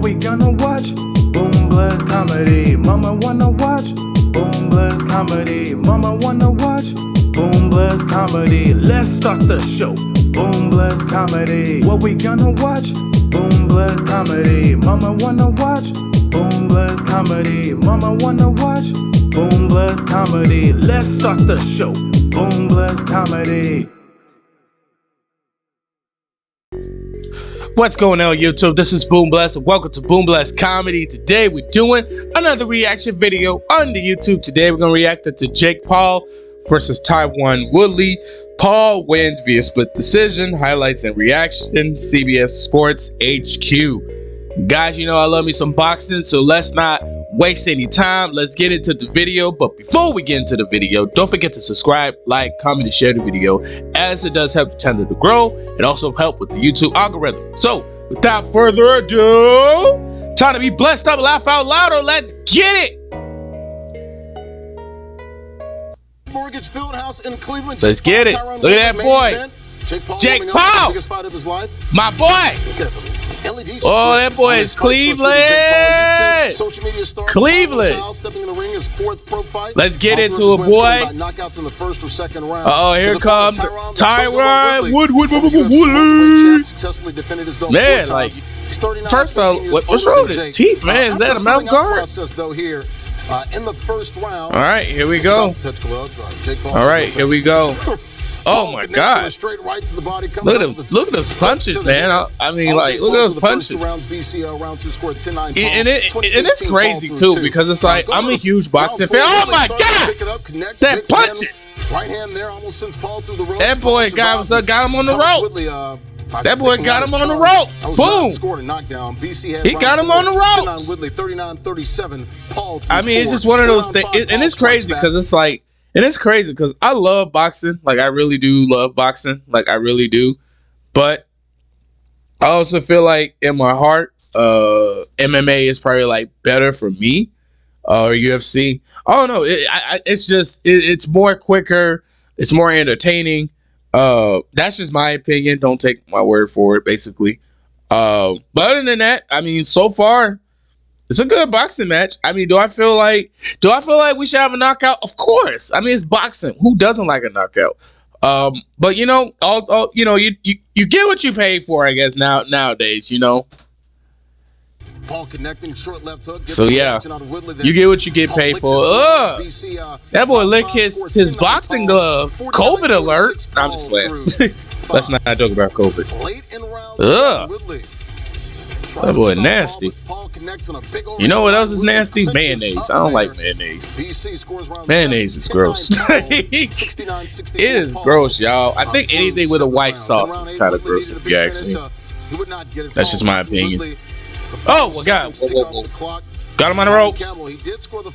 we gonna watch? BoonBlessed comedy. Mama wanna watch? BoonBlessed comedy. Mama wanna watch? BoonBlessed comedy. Let's start the show. BoonBlessed comedy. What we gonna watch? BoonBlessed comedy. Mama wanna watch? BoonBlessed comedy. Mama wanna watch? BoonBlessed comedy. Let's start the show. BoonBlessed comedy. What's going on, YouTube? This is BoonBlessed and welcome to BoonBlessed Comedy. Today we're doing another reaction video on the YouTube. Today we're gonna react to Jake Paul versus Tyron Woodley. Paul wins via split decision. Highlights and reaction, CBS Sports HQ. Guys, you know I love me some boxing, so let's not waste any time. Let's get into the video. But before we get into the video, don't forget to subscribe, like, comment, and share the video, as it does help the channel to grow and also help with the YouTube algorithm. So without further ado, time to be blessed up, laugh out louder. Let's get it. Mortgage Fieldhouse in Cleveland. Let's get it. Look at that boy, Jake Paul, biggest fight of his life. my boy. Oh, that boy is Cleveland. Cleveland. Stepping in the ring, his fourth pro fight. Let's get into it, boy. Knockouts in the first or second round. Uh-oh, here comes Tyron Woodley. Successfully defended his belt Man, like, first off, what's wrong with his teeth, man? Is that a mouth guard? Though here in the first round. All right, here we go. All right, here we go. Oh my God! Look at those punches, man. I mean, like, look at those punches. And it's crazy too, because it's like I'm a huge boxing fan. Oh my God! That punches. That boy got him on the ropes. That boy got him on the ropes. Boom! He got him on the ropes. I mean, it's just one of those things, and it's crazy because it's like. And it's crazy because I love boxing. Like, I really do love boxing. Like, I really do. But I also feel like in my heart, MMA is probably, like, better for me. Or UFC. I don't know. It's just, it's more quicker. It's more entertaining. That's just my opinion. Don't take my word for it, basically. But other than that, I mean, so far, it's a good boxing match. I mean, do I feel like we should have a knockout? Of course. I mean, it's boxing. Who doesn't like a knockout? But you know, you get what you pay for, I guess, nowadays, you know. Paul connecting short left hook. So yeah, you get what you get paid for. That boy licked his boxing glove. COVID alert. I'm just playing. Let's not talk about COVID. That boy nasty. You know what else is nasty? Mayonnaise. I don't like mayonnaise. Mayonnaise is gross. It is gross, y'all. I think anything with a white sauce is kind of gross, if you ask me. That's just my opinion. Oh, well, God. Whoa. Got him on the ropes.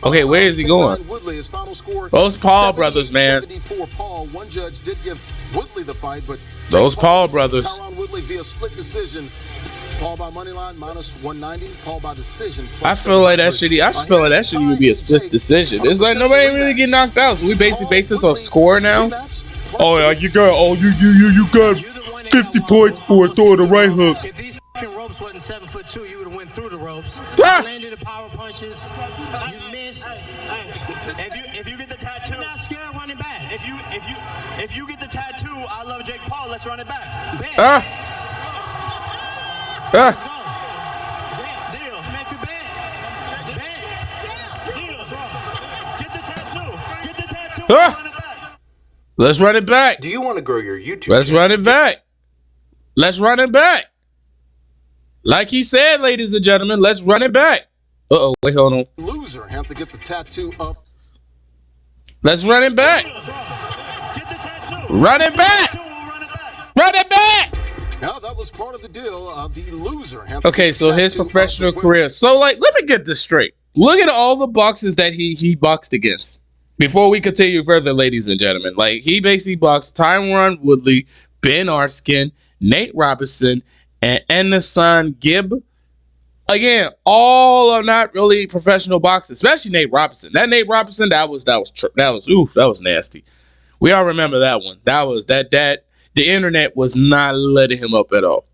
Okay, where is he going? Those Paul brothers, man. Those Paul brothers. Paul by money line minus 190. Paul by decision. I feel like that should even be a split decision. It's like nobody really get knocked out. So we basically base this on score now. Oh yeah, you got you got 50 points for throwing the right hook. If these ropes wasn't 7'2", you would have went through the ropes. Ah! Landed the power punches. You missed. If you get the tattoo, I'm not scared running back. If you get the tattoo, I love Jake Paul. Let's run it back. Let's go. Deal. Make the bet. Deal. Get the tattoo. Run it back. Let's run it back. Do you want to grow your YouTube? Let's run it back. Let's run it back. Like he said, ladies and gentlemen, let's run it back. Uh-oh, wait, hold on. Loser have to get the tattoo up. Let's run it back. Get the tattoo. Run it back. Run it back. Now that was part of the deal. The loser. Okay, so his professional career. So, like, let me get this straight. Look at all the boxes that he boxed against. Before we continue further, ladies and gentlemen, like, he basically boxed Tyron Woodley, Ben Arskin, Nate Robinson, and Anderson Gibb. Again, all are not really professional boxers, especially Nate Robinson. That Nate Robinson, that was nasty. We all remember that one. The internet was not letting him up at all.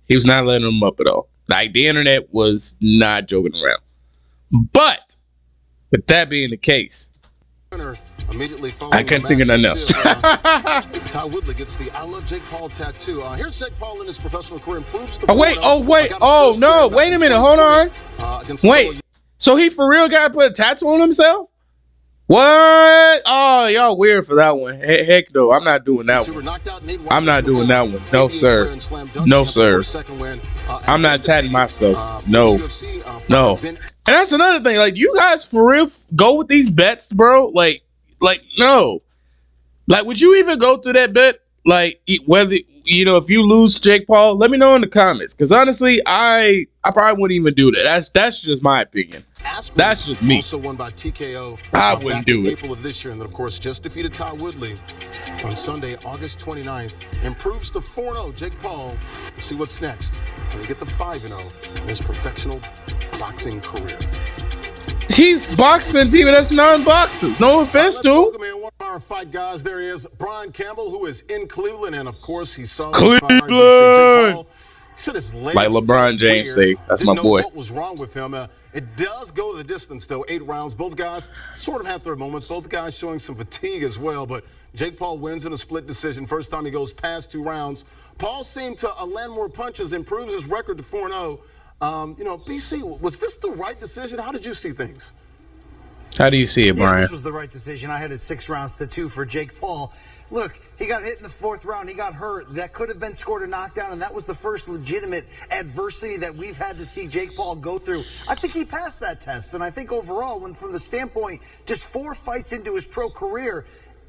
He was not letting him up at all. Like, the internet was not joking around. But with that being the case, Immediately I couldn't think of nothing else. Tyron Woodley gets the I Love Jake Paul tattoo. Here's Jake Paul in his professional career. Improves the Wait a minute, hold on. Wait, so he for real got to put a tattoo on himself? What? Oh, y'all weird for that one. Heck no, I'm not doing that one. I'm not doing that one. No, sir. No, sir. I'm not tatting myself. No. And that's another thing. Like, you guys for real go with these bets, bro? Like, no. Like, would you even go through that bet? Like, whether, if you lose Jake Paul, let me know in the comments. Because honestly, I probably wouldn't even do that. That's just my opinion. That's just me. Also won by TKO. I wouldn't do it. April of this year, and then of course just defeated Tyron Woodley on Sunday, August 29th. Improves to 4-0. Jake Paul. We'll see what's next. And we get the 5-0 in his professional boxing career. He's boxing people that's non-boxers. No offense to him. Welcome in one of our fight guys. There he is, Brian Campbell, who is in Cleveland, and of course he saw Cleveland. Jake Paul. He said his legs like LeBron James say, that's my boy. What was wrong with him? It does go the distance, though. 8 rounds. Both guys sort of have their moments. Both guys showing some fatigue as well. But Jake Paul wins in a split decision. First time he goes past 2 rounds. Paul seemed to land more punches, improves his record to 4-0. BC, was this the right decision? How did you see things? How do you see it, Brian? This was the right decision. I had it 6 rounds to 2 for Jake Paul. Look, he got hit in the 4th round. He got hurt. That could have been scored a knockdown, and that was the first legitimate adversity that we've had to see Jake Paul go through. I think he passed that test, and I think overall, from the standpoint, just 4 fights into his pro career,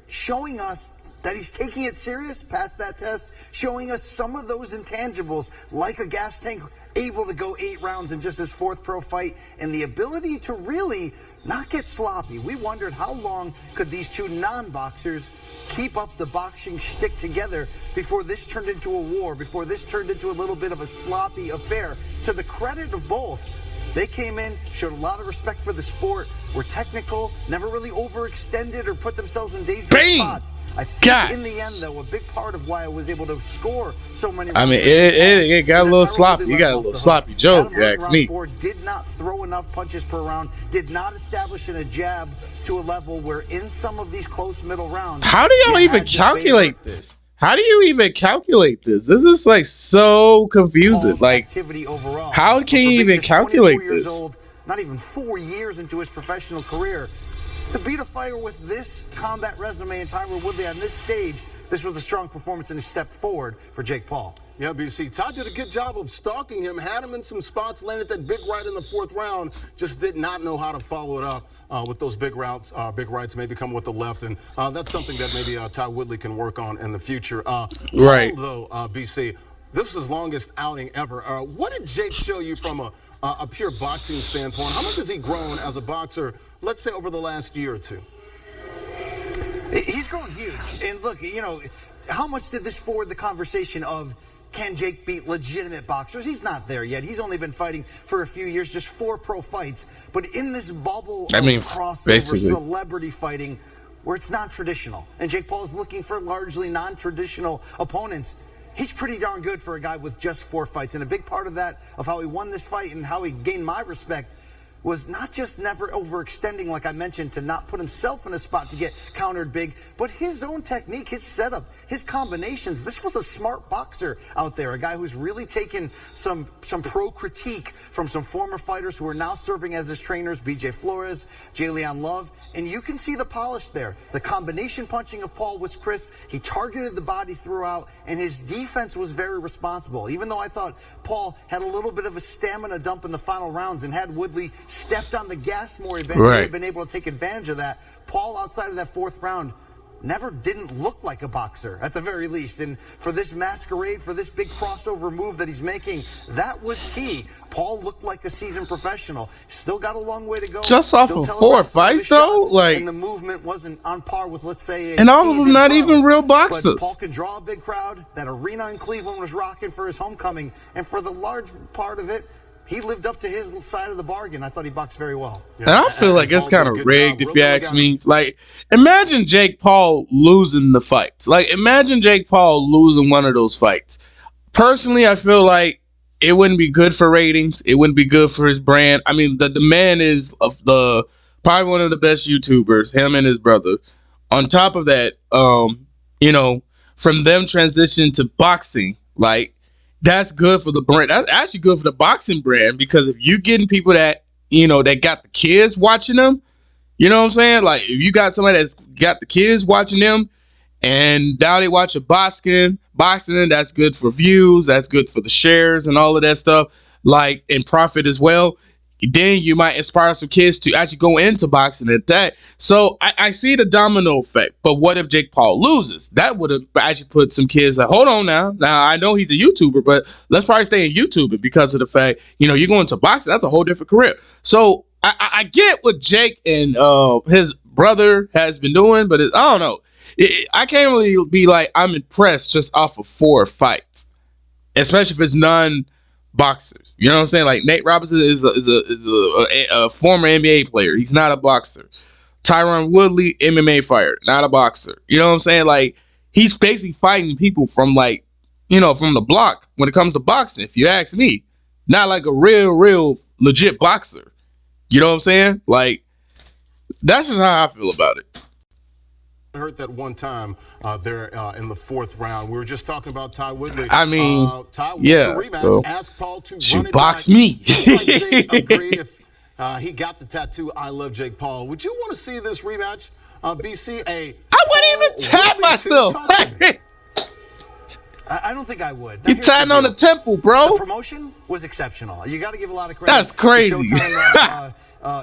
showing us that he's taking it serious, passed that test, showing us some of those intangibles, like a gas tank, able to go 8 rounds in just his 4th pro fight, and the ability to really not get sloppy. We wondered how long could these 2 non-boxers keep up the boxing shtick together before this turned into a war, before this turned into a little bit of a sloppy affair. To the credit of both, they came in, showed a lot of respect for the sport, were technical, never really overextended or put themselves in dangerous spots. I think in the end, though, a big part of why I was able to score so many runs. I mean, it got a little sloppy. You got a little sloppy joke, you ask me. Did not throw enough punches per round, did not establish a jab to a level where in some of these close middle rounds. How do y'all even calculate this? How do you even calculate this? This is like so confusing. Like, how can you even calculate this? Not even 4 years into his professional career. To beat a fighter with this combat resume and Tyron Woodley on this stage, this was a strong performance and a step forward for Jake Paul. Yeah, BC. Todd did a good job of stalking him, had him in some spots, landed that big right in the 4th round, just did not know how to follow it up with those big routes, big rights, maybe come with the left. And that's something that maybe Tyron Woodley can work on in the future. Right. Though, BC, this was his longest outing ever. What did Jake show you from a pure boxing standpoint? How much has he grown as a boxer, let's say, over the last year or 2? He's grown huge. And look, how much did this forward the conversation of can Jake beat legitimate boxers? He's not there yet. He's only been fighting for a few years, just 4 pro fights. But in this bubble of crossover celebrity fighting where it's non-traditional, and Jake Paul is looking for largely non-traditional opponents, he's pretty darn good for a guy with just 4 fights. And a big part of that, of how he won this fight and how he gained my respect, was not just never overextending, like I mentioned, to not put himself in a spot to get countered big, but his own technique, his setup, his combinations. This was a smart boxer out there, a guy who's really taken some pro critique from some former fighters who are now serving as his trainers, BJ Flores, Jalen Love, and you can see the polish there. The combination punching of Paul was crisp. He targeted the body throughout, and his defense was very responsible. Even though I thought Paul had a little bit of a stamina dump in the final rounds and had Woodley stepped on the gas more, eventually been able to take advantage of that. Paul, outside of that 4th round, didn't look like a boxer, at the very least. And for this masquerade, for this big crossover move that he's making, that was key. Paul looked like a seasoned professional. Still got a long way to go. Just off of 4 fights, though? And the movement wasn't on par with, let's say, and all of them not even real boxers. But Paul can draw a big crowd. That arena in Cleveland was rocking for his homecoming. And for the large part of it, he lived up to his side of the bargain. I thought he boxed very well. Yeah, and I feel like it's kind of rigged, if you ask me. Like, imagine Jake Paul losing the fights. Like, imagine Jake Paul losing one of those fights. Personally, I feel like it wouldn't be good for ratings. It wouldn't be good for his brand. I mean, the man is probably one of the best YouTubers, him and his brother. On top of that, you know, from them transitioning to boxing, like, that's good for the brand. That's actually good for the boxing brand, because if you getting people that, you know, that got the kids watching them, you know what I'm saying? Like, if you got somebody that's got the kids watching them, and now they watch a boxing, that's good for views, that's good for the shares and all of that stuff, like, and profit as well. Then you might inspire some kids to actually go into boxing at that. So I see the domino effect. But what if Jake Paul loses? That would have actually put some kids like, hold on now. Now, I know he's a YouTuber, but let's probably stay in YouTubing, because of the fact, you know, you're going to boxing. That's a whole different career. So I get what Jake and his brother has been doing, but I don't know. I can't really be like, I'm impressed just off of 4 fights, especially if it's non-boxers. You know what I'm saying? Like, Nate Robinson is a former NBA player. He's not a boxer. Tyron Woodley, MMA fighter, not a boxer. You know what I'm saying? Like, he's basically fighting people from, like, you know, from the block when it comes to boxing, if you ask me. Not like a real legit boxer. You know what I'm saying? Like, that's just how I feel about it. Hurt that one time there in the 4th round. We were just talking about Ty Woodley. I mean, Ty wants yeah, a rematch. so Ask Paul to should run it box back. me. Seems like Jake agreed if he got the tattoo, I love Jake Paul. Would you want to see this rematch? BC, I wouldn't even tap myself. I don't think I would. Now, You tatting on the temple, bro. The promotion was exceptional. You got to give a lot of credit. That's crazy. To Showtime,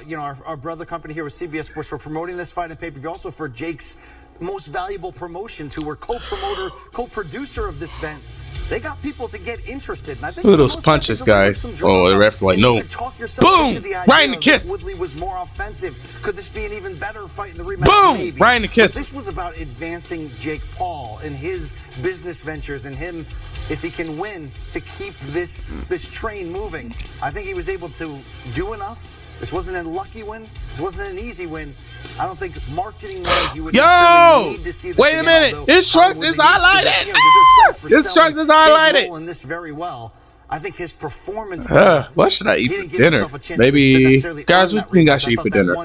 you know, our brother company here with CBS Sports for promoting this fight and pay-per-view. Also for Jake's most valuable promotions, who were co-promoter, co-producer of this event. They got people to get interested. And I think look at those punches, guys. Oh, the ref like, no. Boom! Right in the kiss. Woodley was more offensive. Could this be an even better fight in the rematch? Boom! Maybe. Right in the kiss. But this was about advancing Jake Paul and his business ventures, and him, if he can win, to keep this train moving. I think he was able to do enough. This wasn't a lucky win. This wasn't an easy win. I don't think marketing-wise you would necessarily need to see this. Wait a minute. His trunks is highlighted. His trunks is highlighted. In this very well. I think his performance. What should I eat for dinner? Maybe, guys, what do you think I should eat for dinner?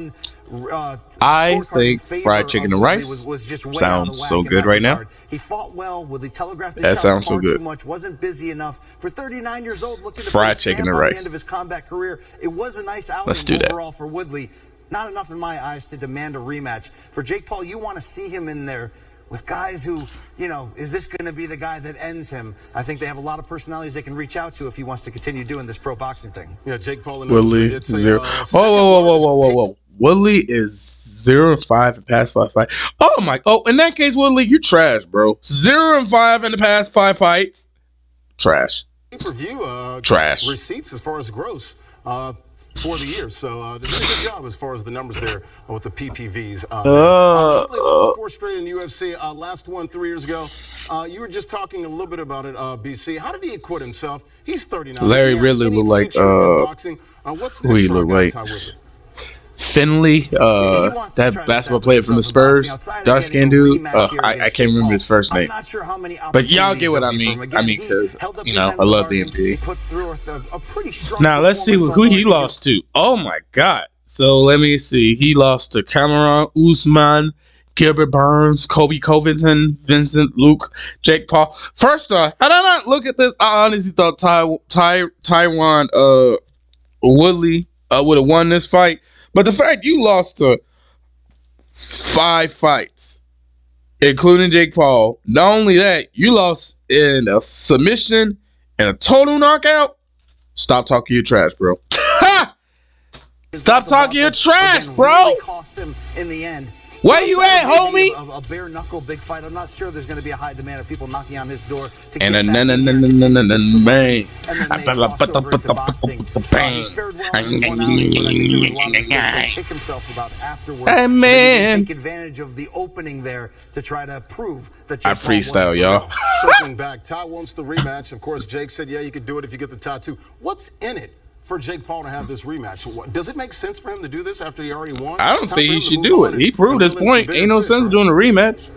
I think fried chicken and rice sounds so good right now. He fought well. Woodley telegraphed his That shots sounds so far good. too much. Wasn't busy enough for 39 years old. Looking to Fried put a chicken stamp and on rice. the end of his combat career. It was a nice outing Let's do that. overall for Woodley. Not enough in my eyes to demand a rematch. For Jake Paul, you want to see him in there with guys who, you know, is this going to be the guy that ends him? I think they have a lot of personalities they can reach out to if he wants to continue doing this pro boxing thing. Yeah, Jake Paul and Woodley 0. Whoa. Woodley is 0-5 in past 5 fights. Oh my! Oh, in that case, Woodley, you trash, bro. 0-5 in the past 5 fights. Trash. Pay-per-view Trash. receipts as far as gross for the year. So they did a good job as far as the numbers there with the PPVs. Woodley lost 4 straight in UFC. Last one 3 years ago. You were just talking a little bit about it, BC. How did he acquit himself? He's 39. Larry Ridley looked like what's who he looked like? Finley, that basketball player from the Spurs, dark skinned dude. I can't remember his first name. But y'all get what I mean. I mean, because, you know, I love the NBA. Now, let's see who he lost to. Oh, my God. So, let me see. He lost to Cameron Usman, Gilbert Burns, Kobe Covington, Vincent Luke, Jake Paul. First off, had I not look at this, I honestly thought Tyron Woodley would have won this fight. But the fact you lost to 5 fights, including Jake Paul, not only that, you lost in a submission and a total knockout. Stop talking your trash, bro. Stop talking your trash, bro. Cost him in the end. Where you at, homie? A bare knuckle big fight. I'm not sure there's going to be a high demand of people knocking on his door to And get a bang. Hey, man. Take advantage of the opening there to try to prove that I freestyle, y'all. Circling back, Ty wants the rematch. Of course, Jake said, yeah, you could do it if you get the tattoo. What's in it for Jake Paul to have this rematch? Does it make sense for him to do this after he already won? I don't think he should do it. He proved his point. Ain't no sense doing a rematch.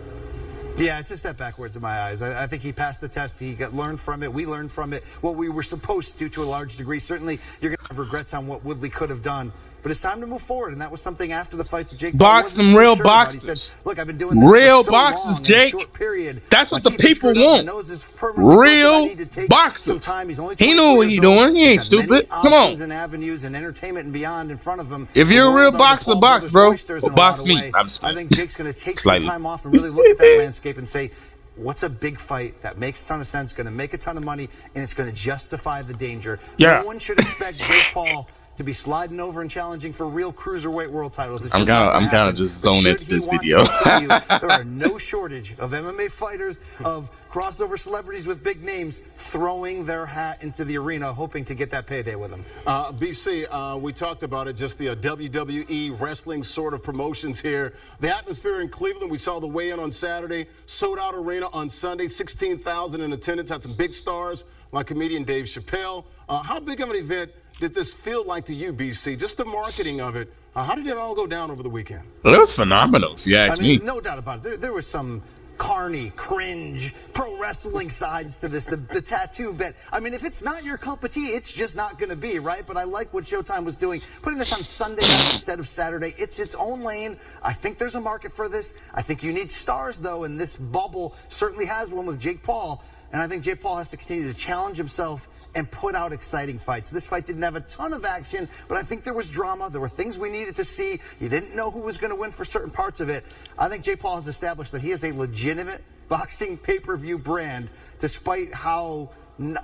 Yeah, it's a step backwards in my eyes. I think he passed the test. He learned from it. We learned from it what we were supposed to a large degree. Certainly, you're going to have regrets on what Woodley could have done. But it's time to move forward, and that was something after the fight that Jake Box wasn't some so real sure about. boxers. He said, "Look, I've been doing this Real for so boxers, long, in a Jake. short period. That's what My the teeth are people screwed up. want. My nose is permanently crooked. I Real need to take boxers. some time." He's only He 24 knew what years he old. doing. He ain't He's got many stupid. Come on. options and avenues and entertainment and beyond in front of him. If you're The a real world are the boxer, Paul box, Brothers bro. oysters Or in a lot box of me. way. I'm just I think Jake's going to take slightly. some time off and really look at that landscape and say, what's a big fight that makes a ton of sense, going to make a ton of money, and it's going to justify the danger. Yeah. No one should expect Jake Paul to be sliding over and challenging for real cruiserweight world titles. It's I'm just not kinda gonna happen. just But zone should into he this want to video. continue, there are no shortage of MMA fighters, of crossover celebrities with big names throwing their hat into the arena, hoping to get that payday with him. BC, we talked about it, just the WWE wrestling sort of promotions here. The atmosphere in Cleveland, we saw the weigh-in on Saturday, sold-out arena on Sunday, 16,000 in attendance, had some big stars like comedian Dave Chappelle. How big of an event did this feel like to you, BC? Just the marketing of it. How did it all go down over the weekend? Well, it was phenomenal, if you ask me. No doubt about it. There was some carny, cringe, pro wrestling sides to this. The tattoo bit. I mean, if it's not your cup of tea, it's just not going to be, right? But I like what Showtime was doing, putting this on Sunday night instead of Saturday. It's its own lane. I think there's a market for this. I think you need stars, though, and this bubble certainly has one with Jake Paul. And I think Jake Paul has to continue to challenge himself and put out exciting fights. This fight didn't have a ton of action, but I think there was drama. There were things we needed to see. You didn't know who was going to win for certain parts of it. I think Jake Paul has established that he is a legitimate boxing pay-per-view brand, despite how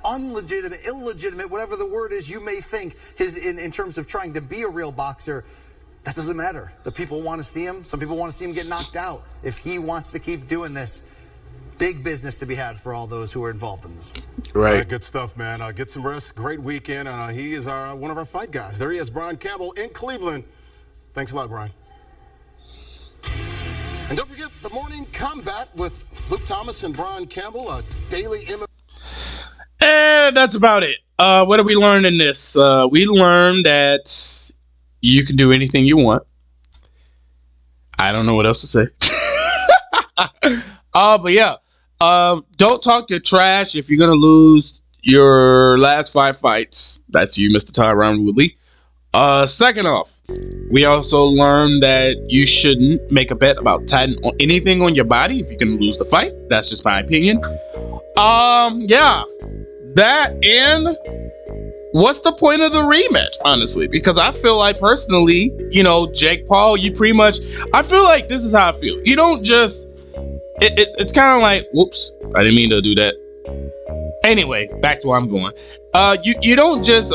unlegitimate, illegitimate, whatever the word is you may think, in terms of trying to be a real boxer. That doesn't matter. The people want to see him. Some people want to see him get knocked out. If he wants to keep doing this, big business to be had for all those who are involved in this. Right. Good stuff, man. Get some rest. Great weekend. He is one of our fight guys. There he is, Brian Campbell in Cleveland. Thanks a lot, Brian. And don't forget the morning combat with Luke Thomas and Brian Campbell, a daily MMA. And that's about it. What did we learn in this? We learned that you can do anything you want. I don't know what else to say. But yeah. Don't talk your trash if you're gonna lose your last 5 fights. That's you, Mr. Tyron Woodley. Second off, we also learned that you shouldn't make a bet about anything on your body if you're gonna lose the fight. That's just my opinion. Yeah, that, and what's the point of the rematch, honestly? Because I feel like personally, Jake Paul, you pretty much, I feel like this is how I feel. You don't just, it's kind of like, whoops, I didn't mean to do that. Anyway, back to where I'm going. You don't just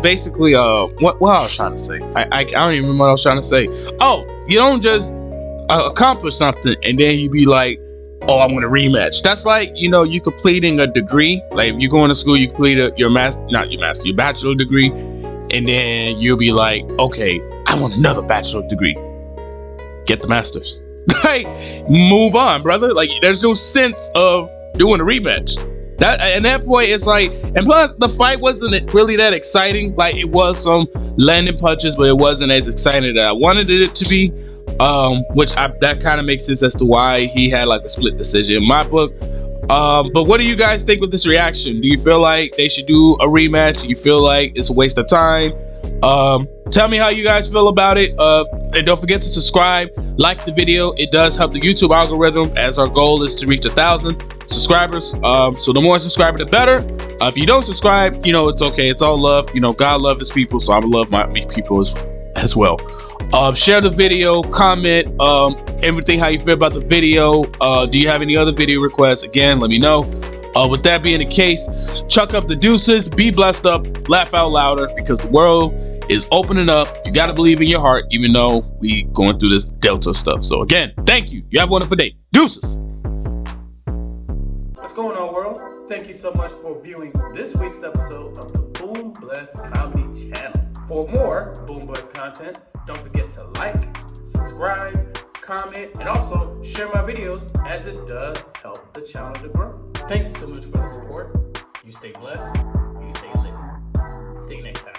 basically what I was trying to say. I don't even remember what I was trying to say. Oh, you don't just accomplish something and then you be like, oh, I'm gonna rematch. That's like, you completing a degree. Like if you're going to school, you complete your bachelor degree, and then you'll be like, okay, I want another bachelor degree. Get the master's. Like, move on, brother. Like, there's no sense of doing a rematch. At that point, it's like, and plus the fight wasn't really that exciting. Like, it was some landing punches, but it wasn't as exciting as I wanted it to be. That kind of makes sense as to why he had like a split decision in my book. But what do you guys think with this reaction? Do you feel like they should do a rematch? Do you feel like it's a waste of time? Tell me how you guys feel about it. And don't forget to subscribe, like the video. It does help the YouTube algorithm, as our goal is to reach 1,000 subscribers. So the more subscribers, the better. If you don't subscribe, it's okay. It's all love. God loves his people, so I love my people as well. Share the video, comment everything, how you feel about the video. Do you have any other video requests? Again, let me know. With that being the case, chuck up the deuces, be blessed up, laugh out louder, because the world is opening up. You got to believe in your heart, even though we going through this Delta stuff. So again, thank you. You have a wonderful day. Deuces. What's going on, world? Thank you so much for viewing this week's episode of the BoonBlessed Comedy Channel. For more BoonBlessed content, don't forget to like, subscribe, comment, and also share my videos, as it does help the channel to grow. Thank you so much for the support. You stay blessed. You stay lit. See you next time.